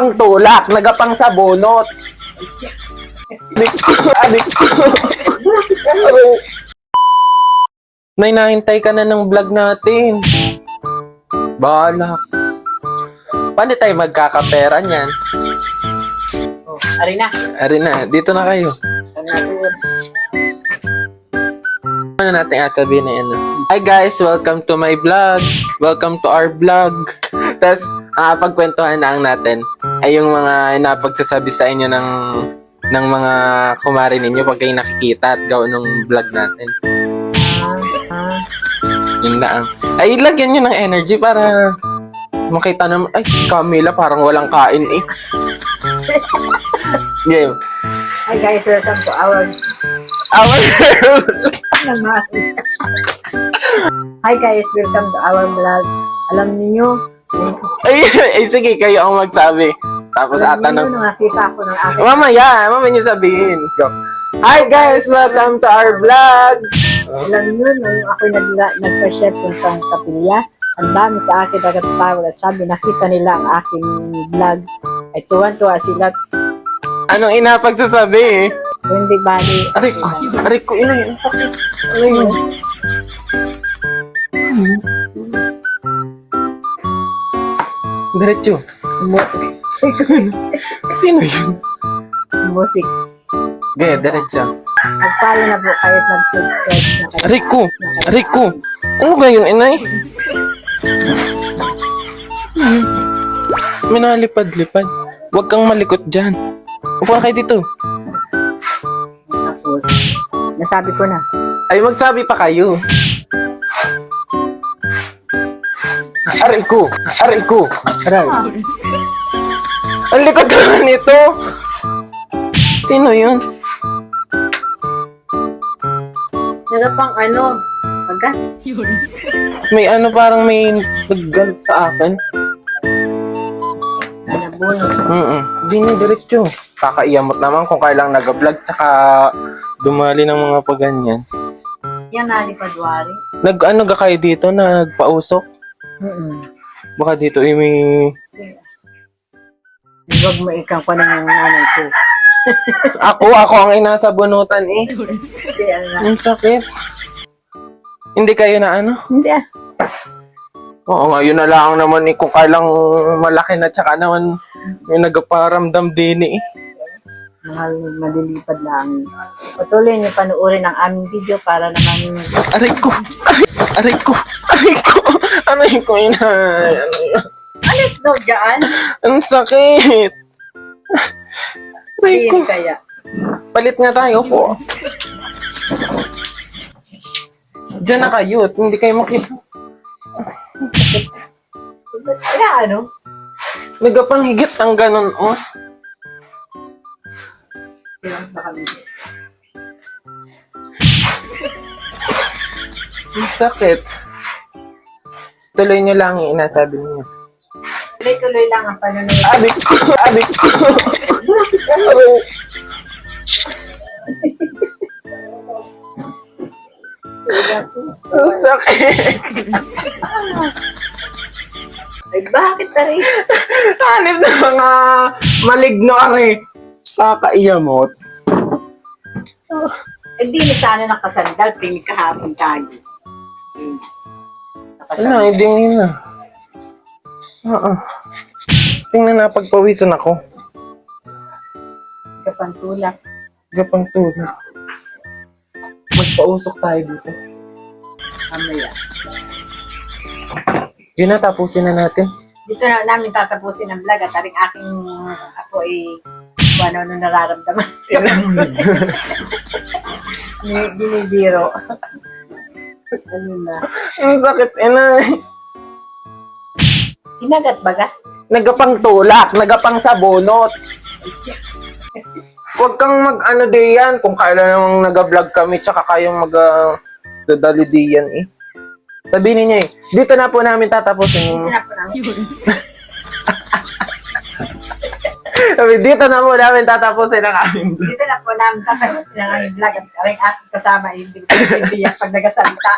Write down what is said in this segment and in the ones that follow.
Ang tulak, nagapang sa bunot. Nay, nahintay ka na ng vlog natin. Bahala. Paano tayo magkakapera niyan? Oh, ari na. Ari na, dito na kayo. Ari na siguro. Ano natin sabihin na ano? Hi guys, welcome to my vlog. Welcome to our vlog. Tapos, pagkwentuhan na ang natin ay yung mga napagsasabi sa inyo ng mga kumari ninyo pag kayo nakikita at gawin ng vlog natin. Yun lang. Ay, lagyan nyo ng energy para makita naman. Ay, Camila, parang walang kain eh. Game. Hi guys, welcome to our... Hi guys, welcome to our vlog. Alam niyo, ay, sige, kayo ang magsabi. Tapos alam niyo, nakita ako ng aking... Mamaya nyo sabihin. Go. Hi guys, welcome to our vlog. Alam niyo, nung ako'y nagpa-share puntang kapilya, ang dami sa akin nagtatawag at sabi, nakita nila ang aking vlog. Ay tuwan-tuwa sila. Anong inapagsasabi eh? Hindi bali. Aray ko, ina yun. Ano yun? Diretso. Sino yun? Musik. Gaya, diretso. Nagpalo na po kayo at nag-subscribe na kayo. Aray ko. Ano ba yun, inay? Minalipad-lipad. Huwag kang malikot dyan. Upo na kayo dito. Tapos, nasabi ko na. Ay, magsabi pa kayo. Aray ko. Aray. Ang likod naman nito. Sino yun? Pang ano, pagka? May ano, parang may naggalit sa akin. Nabuno. Hindi na diretso. Kakaiyamot naman kung kailang nag-vlog tsaka dumali ng mga paganyan. Yan nalipadwari. Nag-ano ga kayo dito? Nagpausok? Baka dito may... Huwag mo ikang pa ng nanay ko. Ako ang inasabunutan eh. Kaya nga. Ang sakit. Hindi kayo na ano? Hindi ah. Oo nga, yun na lang naman eh. Kung kailang malaki na tsaka naman may nagparamdam din eh. Mahal, madilipad lang. Patuloy niyo panuorin ang aming video para naman... Aray ko! Ano yung ko ina? Ano yun? Alis daw dyan? Ang sakit! Aray ko! Hindi kaya. Palit nga tayo po. Diyan na kayo. Hindi kayo makita. Kaya ano? Nagapanghigit ang ganun, oh. Ang sakit. Tuloy nyo lang yung inasabi niyo. Tuloy-tuloy lang ang panonood. Abik ko. Ang sakit. Ay, bakit tari? Hanip na mga maligno are. Kakaiyamot. Eh, di na sana nakasandal. Pinig kahapon tayo. Ano, hindi ngayon na. Tingnan na, pagpawisan ako. Kapantulak. Gapang tulog. Magpausok tayo dito. Mamaya. Yun na, tapusin na natin. Dito na namin tatapusin ang vlog at aring ako ay kung ano nararamdaman. Binibiro. Ano na? Ang sakit, ina. Hinagat baga? Nagapang tulak, nagapang sa bunot. Huwag kang mag-ano diyan kung kailan namang nag-vlog kami tsaka kayong dadali diyan eh. Sabihin niya eh, dito na po namin tatapusin. Dito na po namin. Sabi, dito na po namin tatapusin ang aming vlog. Dito na po namin tatapusin ang aming vlog at aring aking kasama hindi pag nagasalita.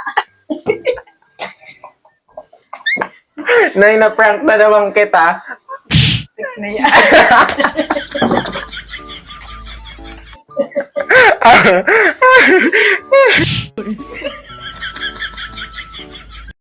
Nay, na-prank na naman kita. putik na yan.